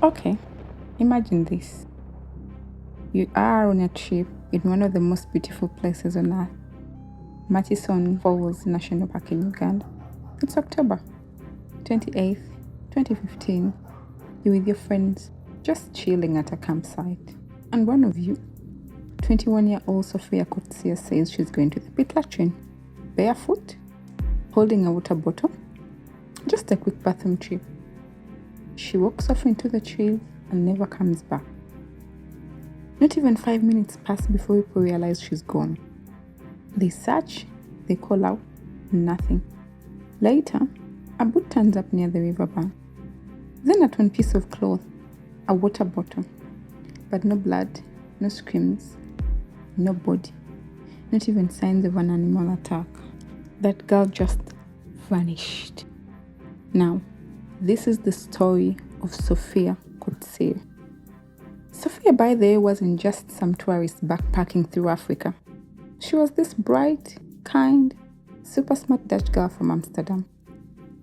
Okay, imagine this. You are on a trip in one of the most beautiful places on earth, Murchison Falls National Park in Uganda. It's October 28th, 2015. You're with your friends, just chilling at a campsite. And one of you, 21-year-old Sophia Koetsier, says she's going to the pit latrine, barefoot, holding a water bottle. Just a quick bathroom trip. She walks off into the trees and never comes back. Not even 5 minutes pass before people realize she's gone. They search, they call out, nothing. Later, a boot turns up near the riverbank. Then a torn piece of cloth, a water bottle. But no blood, no screams, no body, not even signs of an animal attack. That girl just vanished. Now, this is the story of Sophia Koetsier. Sophia, by the way, wasn't just some tourist backpacking through Africa. She was this bright, kind, super smart Dutch girl from Amsterdam,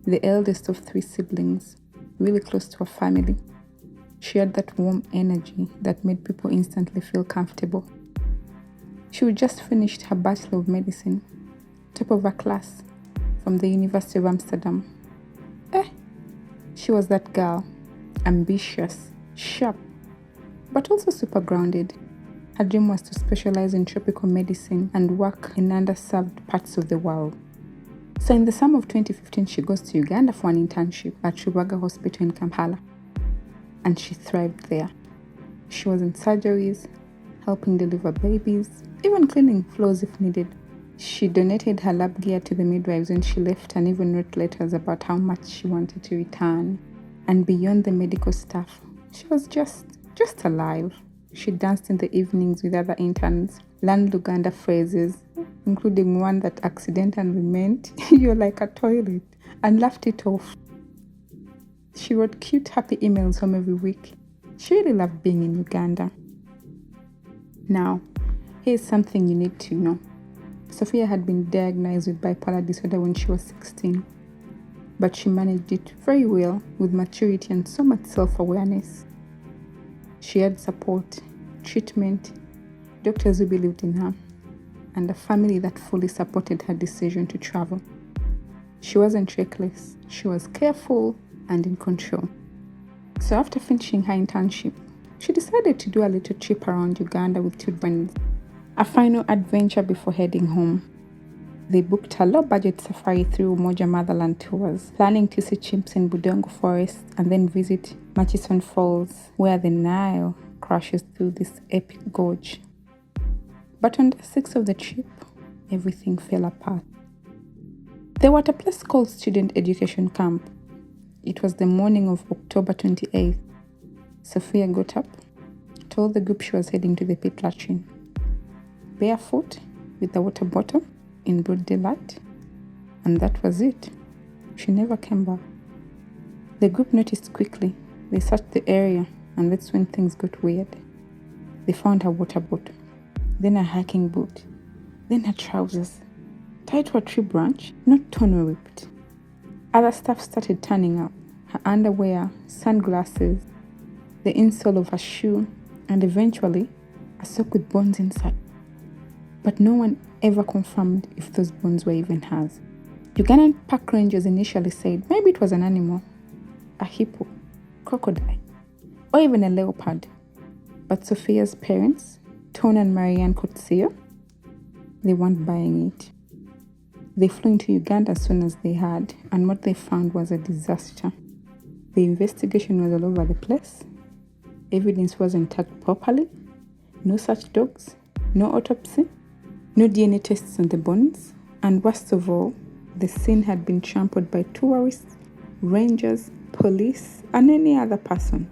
the eldest of 3 siblings, really close to her family. She had that warm energy that made people instantly feel comfortable. She had just finished her Bachelor of Medicine, top of her class, from the University of Amsterdam. She was that girl, ambitious, sharp, but also super grounded. Her dream was to specialize in tropical medicine and work in underserved parts of the world. So in the summer of 2015, she goes to Uganda for an internship at Truecrime Hospital in Kampala. And she thrived there. She was in surgeries, helping deliver babies, even cleaning floors if needed. She donated her lab gear to the midwives when she left and even wrote letters about how much she wanted to return. And beyond the medical staff, she was just alive. She danced in the evenings with other interns, learned Uganda phrases, including one that accidentally meant "you're like a toilet," and laughed it off. She wrote cute, happy emails home every week. She really loved being in Uganda. Now, here's something you need to know. Sophia had been diagnosed with bipolar disorder when she was 16, but she managed it very well with maturity and so much self-awareness. She had support, treatment, doctors who believed in her, and a family that fully supported her decision to travel. She wasn't reckless, she was careful and in control. So after finishing her internship, she decided to do a little trip around Uganda with 2 friends, a final adventure before heading home. They booked a low-budget safari through Umoja Motherland tours, planning to see chimps in Budongo Forest and then visit Murchison Falls, where the Nile crashes through this epic gorge. But on day 6 of the trip, everything fell apart. They were at a place called Student Education Camp. It was the morning of October 28th. Sophia got up, told the group she was heading to the pit latrine, barefoot with a water bottle in broad daylight, and that was it. She never came back. The group noticed quickly. They searched the area, and that's when things got weird. They found her water bottle, then her hiking boot, then her trousers, tied to a tree branch, not torn or ripped. Other stuff started turning up: her underwear, sunglasses, the insole of her shoe, and eventually a sock with bones inside. But no one ever confirmed if those bones were even hers. Ugandan park rangers initially said maybe it was an animal, a hippo, crocodile, or even a leopard. But Sophia's parents, Tone and Marianne Koetsier, they weren't buying it. They flew into Uganda as soon as they heard, and what they found was a disaster. The investigation was all over the place. Evidence wasn't tagged properly. No search dogs, no autopsy, no DNA tests on the bones, and worst of all, the scene had been trampled by tourists, rangers, police, and any other person.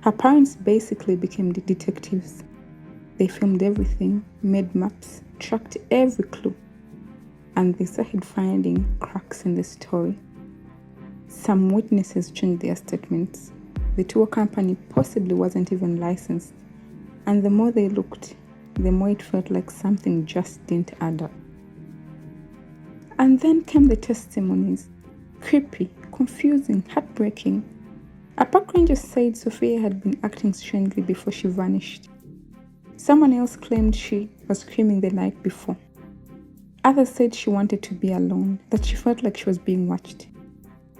Her parents basically became the detectives. They filmed everything, made maps, tracked every clue, and they started finding cracks in the story. Some witnesses changed their statements. The tour company possibly wasn't even licensed, and the more they looked, the more it felt like something just didn't add up. And then came the testimonies. Creepy, confusing, heartbreaking. A park ranger said Sophia had been acting strangely before she vanished. Someone else claimed she was screaming the night before. Others said she wanted to be alone, that she felt like she was being watched.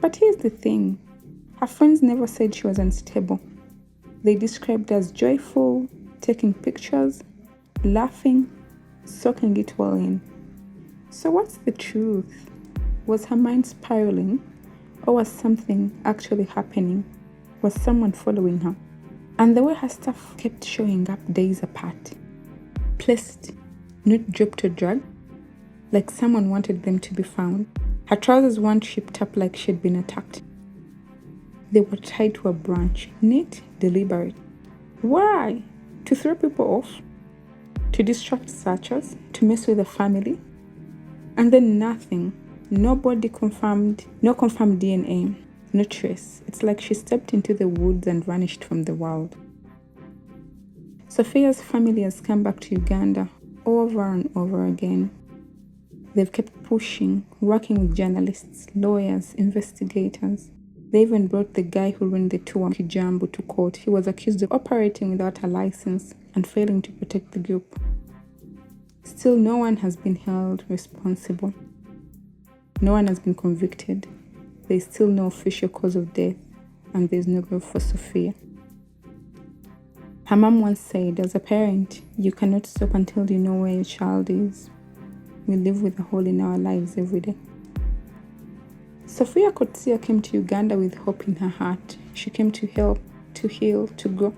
But here's the thing, her friends never said she was unstable. They described her as joyful, taking pictures, laughing, soaking it all in. So what's the truth? Was her mind spiraling, or was something actually happening? Was someone following her? And the way her stuff kept showing up days apart, placed, not dropped or dragged, like someone wanted them to be found. Her trousers weren't shipped up like she'd been attacked. They were tied to a branch, neat, deliberate. Why? To throw people off? To distract searchers? To mess with the family? And then nothing. Nobody confirmed, no confirmed DNA, no trace. It's like she stepped into the woods and vanished from the world. Sophia's family has come back to Uganda over and over again. They've kept pushing, working with journalists, lawyers, investigators. They even brought the guy who ran the tour Kijambo to court. He was accused of operating without a license and failing to protect the group. Still, no one has been held responsible. No one has been convicted. There's still no official cause of death, and there's no grave for Sophia. Her mom once said, as a parent, you cannot stop until you know where your child is. We live with a hole in our lives every day. Sophia Koetsier came to Uganda with hope in her heart. She came to help, to heal, to grow.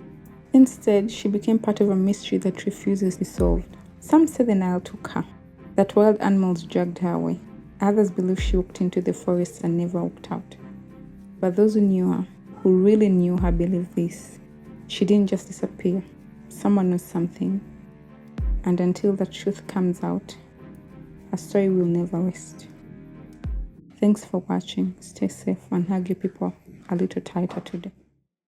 Instead, she became part of a mystery that refuses to be solved. Some say the Nile took her, that wild animals dragged her away. Others believe she walked into the forest and never walked out. But those who knew her, who really knew her, believe this. She didn't just disappear. Someone knows something. And until the truth comes out, her story will never rest. Thanks for watching. Stay safe and hug your people a little tighter today.